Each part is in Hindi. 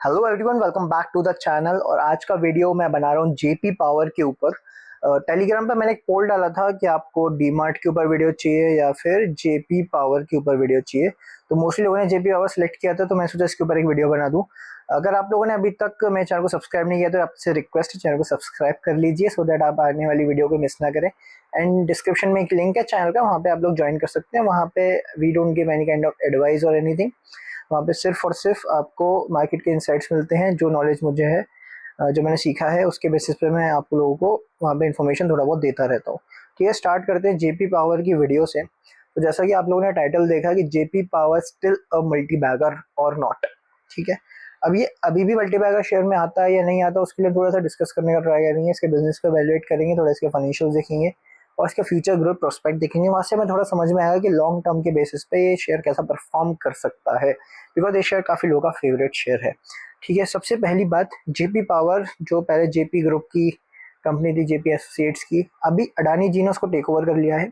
Hello everyone, welcome back to the channel. और आज का वीडियो मैं बना रहा हूँ जेपी पावर के ऊपर। टेलीग्राम पे मैंने एक पोल डाला था कि आपको डीमार्ट के ऊपर वीडियो चाहिए या फिर जेपी पावर के ऊपर वीडियो चाहिए। तो मोस्टली लोगों ने जेपी पावर सेलेक्ट किया था, तो मैं सोचा इसके ऊपर एक वीडियो बना दूं। अगर आप लोगों ने अभी तक मेरे चैनल को सब्सक्राइब नहीं किया तो आपसे रिक्वेस्ट है चैनल को सब्सक्राइब कर लीजिए, सो दैट आप आने वाली वीडियो को मिस ना करें। एंड डिस्क्रिप्शन में एक लिंक है चैनल का, वहाँ पे आप लोग ज्वाइन कर सकते हैं। वहाँ पे we don't give any kind of advice और एनीथिंग। वहाँ पे सिर्फ और सिर्फ आपको मार्केट के इंसाइट्स मिलते हैं। जो नॉलेज मुझे है, जो मैंने सीखा है, उसके बेसिस पे मैं आप लोगों को वहाँ पे इन्फॉर्मेशन थोड़ा बहुत देता रहता हूँ। ठीक है, स्टार्ट करते हैं जेपी पावर की वीडियो से। तो जैसा कि आप लोगों ने टाइटल देखा कि JP power still a multibagger और नॉट। ठीक है, अब ये अभी भी मल्टी बैगर शेयर में आता है या नहीं आता, उसके लिए थोड़ा सा डिस्कस करने का ट्राई करेंगे। इसके बिजनेस को वैल्यूएट करेंगे, थोड़ा इसके फाइनेंशियल देखेंगे और इसका फ्यूचर ग्रोथ प्रोस्पेक्ट देखेंगे। वहाँ से मैं थोड़ा समझ में आएगा कि लॉन्ग टर्म के बेसिस पे ये शेयर कैसा परफॉर्म कर सकता है, बिकॉज ये शेयर काफ़ी लोगों का फेवरेट शेयर है। ठीक है, सबसे पहली बात, जेपी पावर जो पहले जेपी ग्रुप की कंपनी थी, जेपी एसोसिएट्स की, अभी अडानी जी ने उसको टेक ओवर कर लिया है।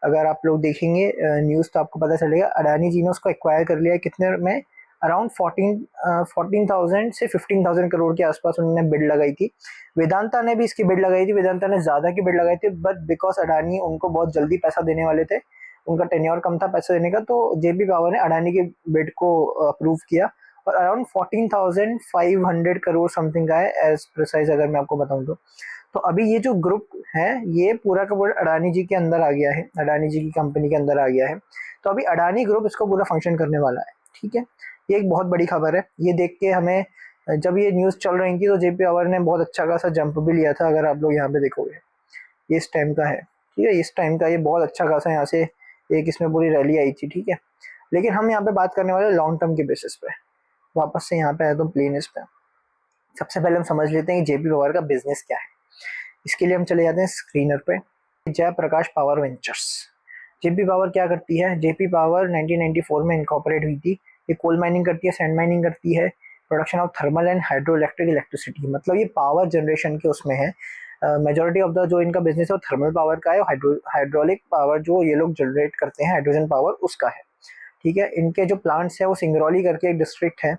अगर आप लोग देखेंगे न्यूज़ तो आपको पता चलेगा अडानी जी ने उसको एक्वायर कर लिया है। कितने में? अराउंड 14,000 से 15,000 करोड़ के आसपास उन्होंने बिड लगाई थी। वेदांता ने भी इसकी बिड लगाई थी, वेदांता ने ज़्यादा की बिड लगाई थी, बट बिकॉज अडानी उनको बहुत जल्दी पैसा देने वाले थे, उनका टेन्योर कम था पैसा देने का, तो जेपी पावर ने अडानी के बिड को अप्रूव किया और अराउंड 14,500 करोड़ समथिंग का है, एज प्रिसाइज अगर मैं आपको बताऊं तो अभी ये जो ग्रुप है ये पूरा का पूरा अडानी जी के अंदर आ गया है, अडानी जी की कंपनी के अंदर आ गया है। तो अभी अडानी ग्रुप इसको पूरा फंक्शन करने वाला है। ठीक है, ये एक बहुत बड़ी खबर है। ये देख के हमें, जब ये न्यूज़ चल रही थी तो जेपी पावर ने बहुत अच्छा खासा जंप भी लिया था। अगर आप लोग यहाँ पे देखोगे, ये इस टाइम का है। ठीक है, इस टाइम का ये बहुत अच्छा खासा यहाँ से एक इसमें पूरी रैली आई थी। ठीक है, लेकिन हम यहाँ पे बात करने वाले लॉन्ग टर्म के बेसिस पे। वापस से यहाँ पे आए तो प्लेन इस पे सबसे पहले हम समझ लेते हैं कि जेपी पावर का बिजनेस क्या है। इसके लिए हम चले जाते हैं स्क्रीनर पे। Jaiprakash power ventures. JP power क्या करती है? जेपी पावर 1994 में इनकॉर्पोरेट हुई थी। ये कोल माइनिंग करती है, सैंड माइनिंग करती है, production of thermal and hydro electric electricity, मतलब ये पावर जनरेशन के उसमें है। मेजोरिटी ऑफ द जो इनका बिजनेस है वो थर्मल पावर का है, हाइड्रोलिक पावर जो ये लोग जनरेट करते हैं, हाइड्रोजन पावर, उसका है। ठीक है, इनके जो प्लांट्स है वो सिंगरौली करके एक डिस्ट्रिक्ट है,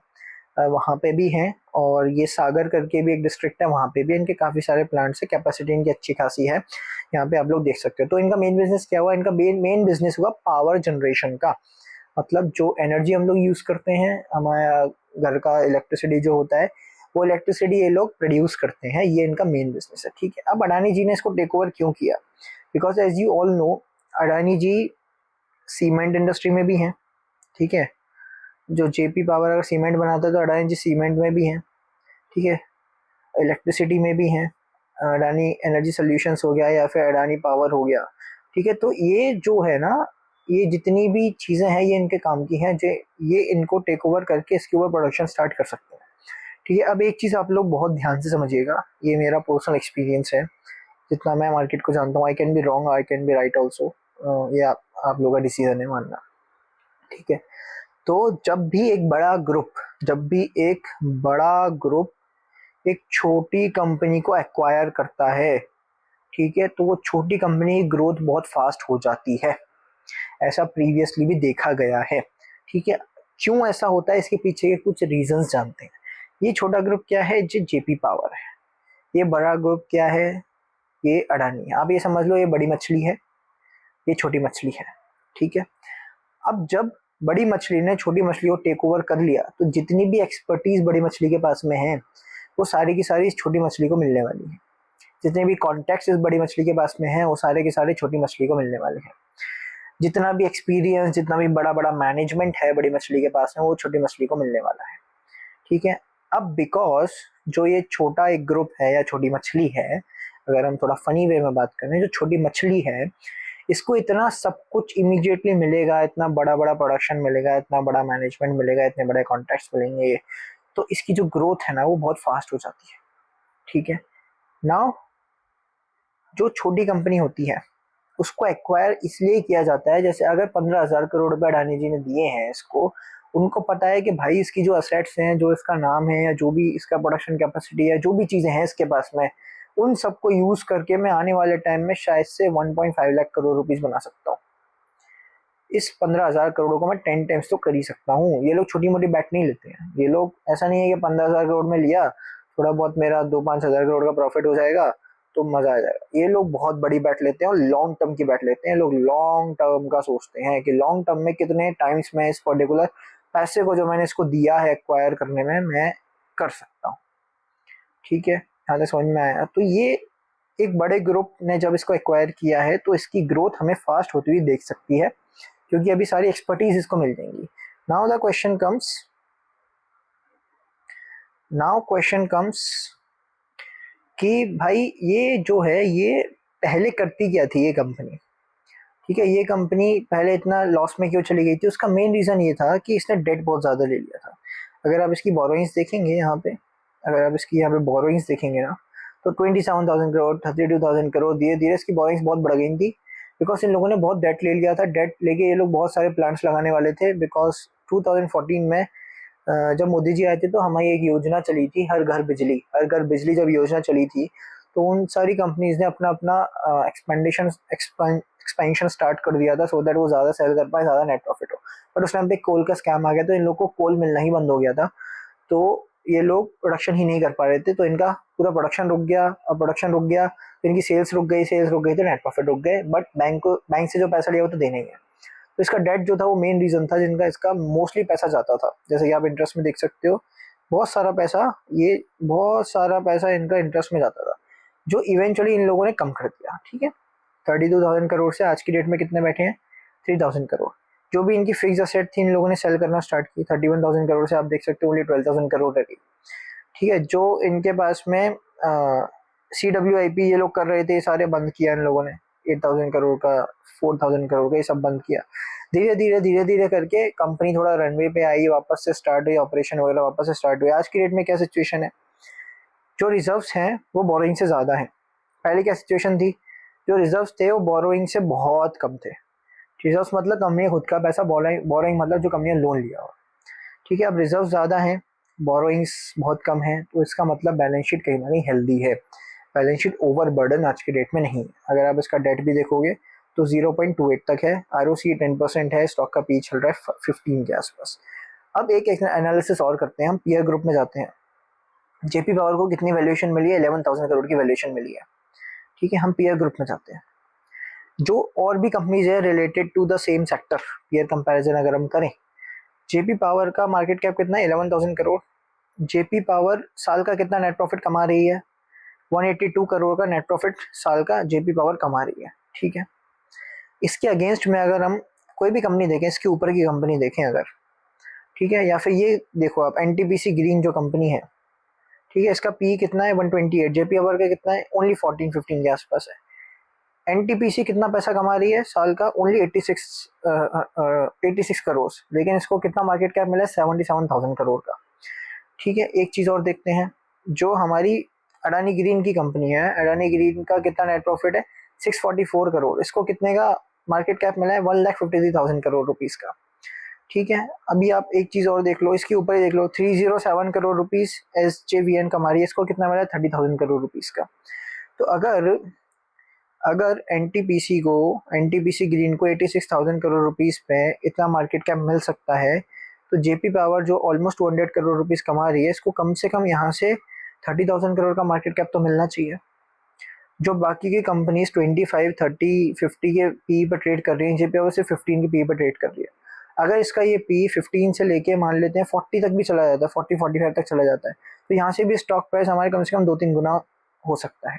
वहाँ पे भी हैं, और ये सागर करके भी एक डिस्ट्रिक्ट है, वहाँ पे भी इनके काफ़ी सारे प्लांट्स है। कैपेसिटी इनकी अच्छी खासी है, यहाँ पे आप लोग देख सकते हो। तो इनका मेन बिजनेस क्या हुआ? इनका मेन बिजनेस हुआ पावर जनरेशन का, मतलब जो एनर्जी हम लोग यूज़ करते हैं, हमारा घर का इलेक्ट्रिसिटी जो होता है, वो इलेक्ट्रिसिटी ये लोग प्रोड्यूस करते हैं। ये इनका मेन बिजनेस है। ठीक है, अब अडानी जी ने इसको टेक ओवर क्यों किया? Because as you all know, Adani ji cement industry में भी हैं। ठीक है, जो जेपी पावर अगर सीमेंट बनाता है तो अडानी जी सीमेंट में भी हैं। ठीक है, इलेक्ट्रिसिटी में भी हैं। अडानी एनर्जी सॉल्यूशंस हो गया या फिर अडानी पावर हो गया। ठीक है, तो ये जो है ना, ये जितनी भी चीज़ें हैं ये इनके काम की हैं, जो ये इनको टेक ओवर करके इसके ऊपर प्रोडक्शन स्टार्ट कर सकते हैं। ठीक है, अब एक चीज़ आप लोग बहुत ध्यान से समझिएगा, ये मेरा पर्सनल एक्सपीरियंस है, जितना मैं मार्केट को जानता हूँ। I can be wrong, I can be right also, ये आप लोगों का डिसीजन है मानना। ठीक है, तो जब भी एक बड़ा ग्रुप एक छोटी कंपनी को एक्वायर करता है, ठीक है, तो वो छोटी कंपनी की ग्रोथ बहुत फास्ट हो जाती है। ऐसा प्रीवियसली भी देखा गया है। ठीक है, क्यों ऐसा होता है, इसके पीछे के कुछ रीजंस जानते हैं। ये छोटा ग्रुप क्या है? जो जेपी पावर है। ये बड़ा ग्रुप क्या है? ये अडानी है। आप ये समझ लो, ये बड़ी मछली है, ये छोटी मछली है। ठीक है, अब जब बड़ी मछली ने छोटी मछली को टेक ओवर कर लिया, तो जितनी भी एक्सपर्टीज बड़ी मछली के पास में है, वो सारी की सारी इस छोटी मछली को मिलने वाली है। जितने भी कॉन्टैक्ट्स इस बड़ी मछली के पास में हैं, वो सारे के सारे छोटी मछली को मिलने वाले हैं। जितना भी एक्सपीरियंस, जितना भी बड़ा बड़ा मैनेजमेंट है बड़ी मछली के पास में, वो छोटी मछली को मिलने वाला है। ठीक है, अब बिकॉज जो ये छोटा एक ग्रुप है या छोटी मछली है, अगर हम थोड़ा फनी वे में बात करें, जो छोटी मछली है, इसको इतना सब कुछ इमीडिएटली मिलेगा, इतना बड़ा बड़ा प्रोडक्शन मिलेगा, इतना बड़ा मैनेजमेंट मिलेगा, इतने बड़े कॉन्टैक्ट्स मिलेंगे, तो इसकी जो ग्रोथ है ना वो बहुत फास्ट हो जाती है। ठीक है, नाउ जो छोटी कंपनी होती है उसको एक्वायर इसलिए किया जाता है, जैसे अगर 15,000 करोड़ रुपए अडानी जी ने दिए हैं इसको, उनको पता है कि भाई इसकी जो असेट्स हैं, जो इसका नाम है, या जो भी इसका प्रोडक्शन कैपेसिटी है, जो भी चीज़ें हैं इसके पास में, उन सबको यूज़ करके मैं आने वाले टाइम में शायद से 1.5 लाख करोड़ रुपीज़ बना सकता हूँ। इस 15,000 करोड़ को मैं 10 टाइम्स तो कर ही सकता हूँ। ये लोग छोटी मोटी बैट नहीं लेते हैं। ये लोग ऐसा नहीं है कि 15,000 करोड़ में लिया, थोड़ा बहुत मेरा 2-5 हज़ार करोड़ का प्रॉफिट हो जाएगा तो मजा आ जाएगा। ये लोग बहुत बड़ी बैट लेते हैं और लॉन्ग टर्म की बैट लेते हैं। लोग लॉन्ग टर्म का सोचते हैं कि लॉन्ग टर्म में कितने टाइम्स में इस पर्टिकुलर पैसे को जो मैंने इसको दिया है एक्वायर करने में, मैं कर सकता हूँ। ठीक है, यहाँ तक समझ में आया। तो ये एक बड़े ग्रुप ने जब इसको एक्वायर किया है तो इसकी ग्रोथ हमें फास्ट होती हुई देख सकती है, क्योंकि अभी सारी एक्सपर्टीज इसको मिल जाएंगी। नाउ क्वेश्चन कम्स कि भाई ये जो है ये पहले करती क्या थी ये कंपनी। ठीक है, ये कंपनी पहले इतना लॉस में क्यों चली गई थी? उसका मेन रीजन ये था कि इसने डेट बहुत ज्यादा ले लिया था। अगर आप इसकी बोरोइंग्स देखेंगे यहाँ पे, अगर आप इसकी यहाँ पे बोरोइंग्स देखेंगे ना, तो 27,000 करोड़, 32,000 करोड़, धीरे धीरे इसकी बोरोइंग्स बहुत बढ़ गई थी, बिकॉज इन लोगों ने बहुत डेट ले लिया था। डेट लेके ये लोग बहुत सारे प्लांट्स लगाने वाले थे, बिकॉज 2014 में जब मोदी जी आए थे तो हमारी एक योजना चली थी, हर घर बिजली जब योजना चली थी तो उन सारी कंपनीज ने अपना अपना एक्सपेंशन स्टार्ट कर दिया था, सो दैट वो ज़्यादा सेल कर पाए, ज़्यादा नेट प्रॉफिट हो। बट उस टाइम पे कोल का स्कैम आ गया तो इन लोग को कोल मिलना ही बंद हो गया था, तो ये लोग प्रोडक्शन ही नहीं कर पा रहे थे, तो इनका पूरा प्रोडक्शन रुक गया। अब प्रोडक्शन रुक गया तो इनकी सेल्स रुक गई तो नेट प्रॉफिट रुक गए। बट बैंक से जो पैसा लिया वो तो देना ही है। तो इसका डेट जो था वो मेन रीजन था जिनका इसका मोस्टली पैसा जाता था। जैसे कि आप इंटरेस्ट में देख सकते हो, बहुत सारा पैसा इनका इंटरेस्ट में जाता था, जो इवेंचुअली इन लोगों ने कम कर दिया। ठीक है, 32,000 करोड़ से आज की डेट में कितने बैठे हैं? 3,000 करोड़। जो भी इनकी फिक्स असेट थी इन लोगों ने सेल करना स्टार्ट की। 31,000 करोड़ से आप देख सकते हो ओनली 12,000 करोड़ रही। ठीक है, जो इनके पास में CWIP ये लोग कर रहे थे, सारे बंद किया इन लोगों ने। 8,000 करोड़ का, 4,000 करोड़ का, ये सब बंद किया। धीरे धीरे करके कंपनी थोड़ा रनवे पे आई, वापस से स्टार्ट हुई, ऑपरेशन वगैरह वापस से स्टार्ट हुई। आज की डेट में क्या सिचुएशन है? जो रिजर्व्स हैं वो बोरोइंग से ज़्यादा हैं। पहले क्या सिचुएशन थी? जो रिजर्व्स थे वो बोरोइंग से बहुत कम थे। रिजर्व्स मतलब कंपनी खुद का पैसा, बोरोइंग मतलब जो कंपनी ने लोन लिया हो। ठीक है, अब रिजर्व ज़्यादा हैं, बोरोइंग्स बहुत कम है, तो इसका मतलब बैलेंस शीट कहीं ना कहीं हेल्दी है। बैलेंस शीट ओवर बर्डन आज की डेट में नहीं है। अगर आप इसका डेट भी देखोगे तो 0.28 तक है, ROC 10% है, स्टॉक का पी चल रहा है 15 के आसपास। अब एक एनालिसिस और करते हैं, हम पीयर ग्रुप में जाते हैं। जेपी पावर को कितनी वैल्यूएशन मिली है? 11,000 करोड़ की वैल्यूएशन मिली है। ठीक है, हम पीयर ग्रुप में जाते हैं। जो और भी कंपनीज है related to the same sector, peer comparison अगर हम करें, जेपी पावर का मार्केट कैप कितना है? 11,000 करोड़। जेपी पावर साल का कितना नेट प्रॉफिट कमा रही है? 182 करोड़ का नेट प्रॉफिट साल का जेपी पावर कमा रही है। ठीक है, इसके अगेंस्ट में अगर हम कोई भी कंपनी देखें, इसके ऊपर की कंपनी देखें अगर, ठीक है, या फिर ये देखो आप एनटीपीसी ग्रीन जो कंपनी है, ठीक है, इसका पी कितना है? 128। जेपी पावर का कितना है? ओनली 14-15 के आसपास है। एनटीपीसी कितना पैसा कमा रही है साल का? ओनली 86 करोड़, लेकिन इसको कितना मार्केट कैप मिला है? 77,000 करोड़ का। ठीक है, एक चीज़ और देखते हैं, जो हमारी अडानी ग्रीन की कंपनी है, अडानी ग्रीन का कितना नेट प्रॉफिट है? 644 करोड़। इसको कितने का मार्केट कैप मिला है? 1,53,000 करोड़ रुपीज़ का। ठीक है, अभी आप एक चीज़ और देख लो, इसके ऊपर ही देख लो, 307 करोड़ रुपीज़ SJVN कमा रही है, इसको कितना मिला है? 30,000 करोड़ रुपीज़ का। तो अगर अगर एनटीपीसी ग्रीन को 86,000 करोड़ रुपीस पे इतना मार्केट कैप मिल सकता है, तो जेपी पावर जो ऑलमोस्ट 200 करोड़ रुपीस कमा रही है, इसको कम से कम यहाँ से 30,000 करोड़ का मार्केट कैप तो मिलना चाहिए। जो बाकी की कंपनीज 25, 30, 50 के पी पर ट्रेड कर रही है, जेपी पावर सिर्फ 15 के पी पर ट्रेड कर रही है। अगर इसका ये पी 15 से लेके मान लेते हैं 40 तक भी चला जाता है, 40-45 तक चला जाता है, तो यहाँ से भी स्टॉक प्राइस हमारे कम से कम 2-3 गुना हो सकता है।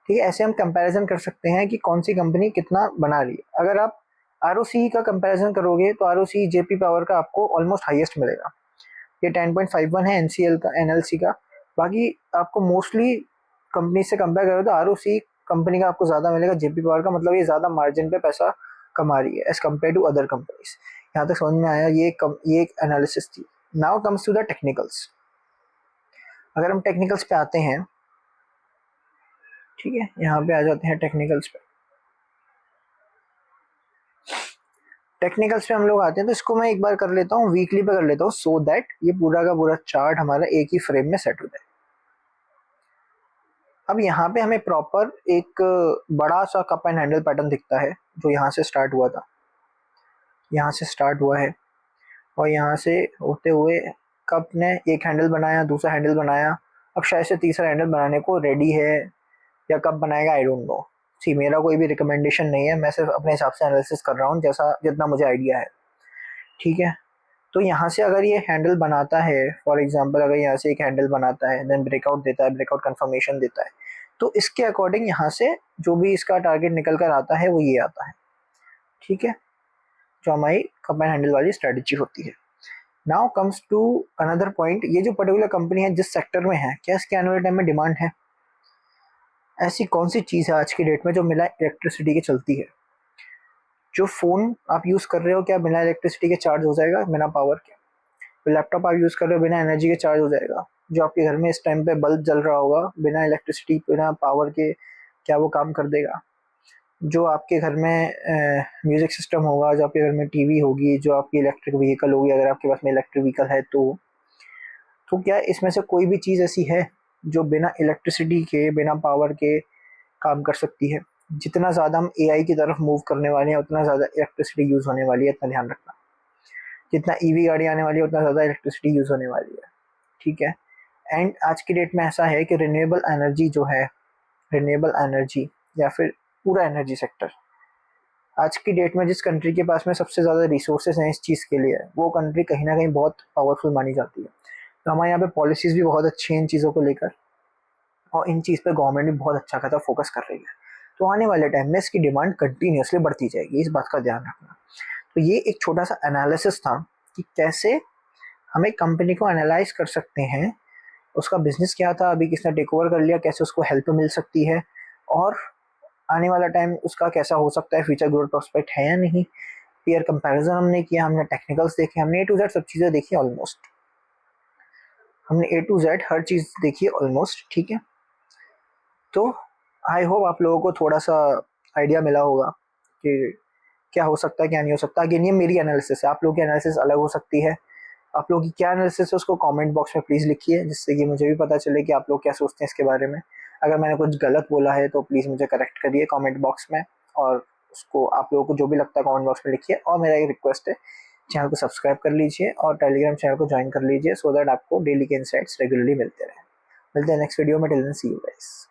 ठीक है, ऐसे हम कंपैरिजन कर सकते हैं कि कौन सी कंपनी कितना बना रही है। अगर आप ROC का कंपैरिजन करोगे तो ROC जेपी पावर का आपको ऑलमोस्ट हाईएस्ट मिलेगा। ये 10.51 है NLC का। बाकी आपको मोस्टली कंपनी से कंपेयर करो तो ROC कंपनी का आपको ज़्यादा मिलेगा, जेपी पावर का, मतलब ये ज़्यादा मार्जिन पे पैसा कमा रही है as compared to other companies. यहाँ तक समझ में आया? ये एक एनालिसिस थी। Now comes to the technicals. अगर हम टेक्निकल्स पे आते हैं, ठीक है, यहाँ पे आ जाते हैं टेक्निकल्स पे। टेक्निकल्स पे हम लोग आते हैं, तो इसको मैं एक बार कर लेता हूँ, वीकली पे कर लेता हूँ, सो दैट ये पूरा का पूरा चार्ट हमारा एक ही फ्रेम में सेट हो जाए। अब यहाँ पे हमें प्रॉपर एक बड़ा सा कप एंड हैंडल पैटर्न दिखता है जो यहाँ से स्टार्ट हुआ था। यहाँ से स्टार्ट हुआ है और यहाँ से होते हुए कप ने एक हैंडल बनाया, दूसरा हैंडल बनाया, अब शायद से तीसरा हैंडल बनाने को रेडी है या कब बनाएगा आई डोंट नो। सी मेरा कोई भी रिकमेंडेशन नहीं है, मैं सिर्फ अपने हिसाब से एनालिसिस कर रहा हूँ जैसा जितना मुझे आइडिया है, ठीक है। तो यहाँ से अगर ये हैंडल बनाता है, फॉर एग्जांपल अगर यहाँ से एक हैंडल बनाता है देन ब्रेकआउट देता है, ब्रेकआउट कंफर्मेशन देता है, तो इसके अकॉर्डिंग यहाँ से जो भी इसका टारगेट निकल कर आता है वो ये आता है, ठीक है, जो हमारी कप एंड हैंडल वाली स्ट्रेटेजी होती है। Now comes to another point, ये जो पर्टिकुलर कंपनी है जिस सेक्टर में है, क्या इसके आने वाले टाइम में डिमांड है? ऐसी कौन सी चीज़ है आज की डेट में जो बिना इलेक्ट्रिसिटी के चलती है? जो फ़ोन आप यूज़ कर रहे हो क्या बिना इलेक्ट्रिसिटी के चार्ज हो जाएगा, बिना पावर के? तो लैपटॉप आप यूज़ कर रहे हो बिना एनर्जी के चार्ज हो जाएगा? जो आपके घर में इस टाइम पे बल्ब जल रहा होगा बिना इलेक्ट्रिसिटी बिना पावर के क्या वो काम कर देगा? जो आपके घर में म्यूज़िक सिस्टम होगा, जो आपके घर में टीवी होगी, जो आपकी इलेक्ट्रिक व्हीकल होगी अगर आपके पास में इलेक्ट्रिक व्हीकल है तो क्या इसमें से कोई भी चीज़ ऐसी है जो बिना इलेक्ट्रिसिटी के बिना पावर के काम कर सकती है? जितना ज़्यादा हम एआई की तरफ मूव करने वाले हैं उतना ज़्यादा इलेक्ट्रिसिटी यूज़ होने वाली है, इतना ध्यान रखना। जितना ईवी गाड़ी आने वाली है उतना ज़्यादा इलेक्ट्रिसिटी यूज़ होने वाली है, ठीक है। एंड आज की डेट में ऐसा है कि रिन्यूएबल एनर्जी जो है, रिन्यूएबल एनर्जी या फिर पूरा एनर्जी सेक्टर, आज की डेट में जिस कंट्री के पास में सबसे ज़्यादा रिसोर्सेज हैं इस चीज़ के लिए, वो कंट्री कहीं ना कहीं बहुत पावरफुल मानी जाती है। तो हमारे यहाँ पे पॉलिसीज़ भी बहुत अच्छी हैं इन चीज़ों को लेकर और इन चीज़ पे गवर्नमेंट भी बहुत अच्छा खासा फोकस कर रही है। तो आने वाले टाइम में इसकी डिमांड कंटिन्यूसली बढ़ती जाएगी, इस बात का ध्यान रखना। तो ये एक छोटा सा एनालिसिस था कि कैसे हमें कंपनी को एनालाइज कर सकते हैं, उसका बिजनेस क्या था, अभी किसने टेक ओवर कर लिया, कैसे उसको हेल्प मिल सकती है और आने वाला टाइम उसका कैसा हो सकता है, फ्यूचर ग्रोथ प्रोस्पेक्ट है या नहीं। पीयर कंपैरिजन हमने किया, हमने टेक्निकल्स देखे, हमने ए टू जेड सब चीज़ें देखी ऑलमोस्ट, हमने ए टू जेड हर चीज़ देखी ऑलमोस्ट, ठीक है। तो आई होप आप लोगों को थोड़ा सा आइडिया मिला होगा कि क्या हो सकता है क्या नहीं हो सकता। अगेन ये मेरी एनालिसिस है, आप लोगों की एनालिसिस अलग हो सकती है। आप लोगों की क्या एनालिसिस है उसको कमेंट बॉक्स में प्लीज़ लिखिए, जिससे कि मुझे भी पता चले कि आप लोग क्या सोचते हैं इसके बारे में। अगर मैंने कुछ गलत बोला है तो प्लीज़ मुझे करेक्ट करिए कमेंट बॉक्स में, और उसको आप लोगों को जो भी लगता है कमेंट बॉक्स में लिखिए। और मेरा एक रिक्वेस्ट है, चैनल को सब्सक्राइब कर लीजिए और टेलीग्राम चैनल को ज्वाइन कर लीजिए, सो दैट आपको डेली के इंसाइट्स रेगुलरली मिलते रहे। मिलते हैं नेक्स्ट वीडियो में, till then see you guys.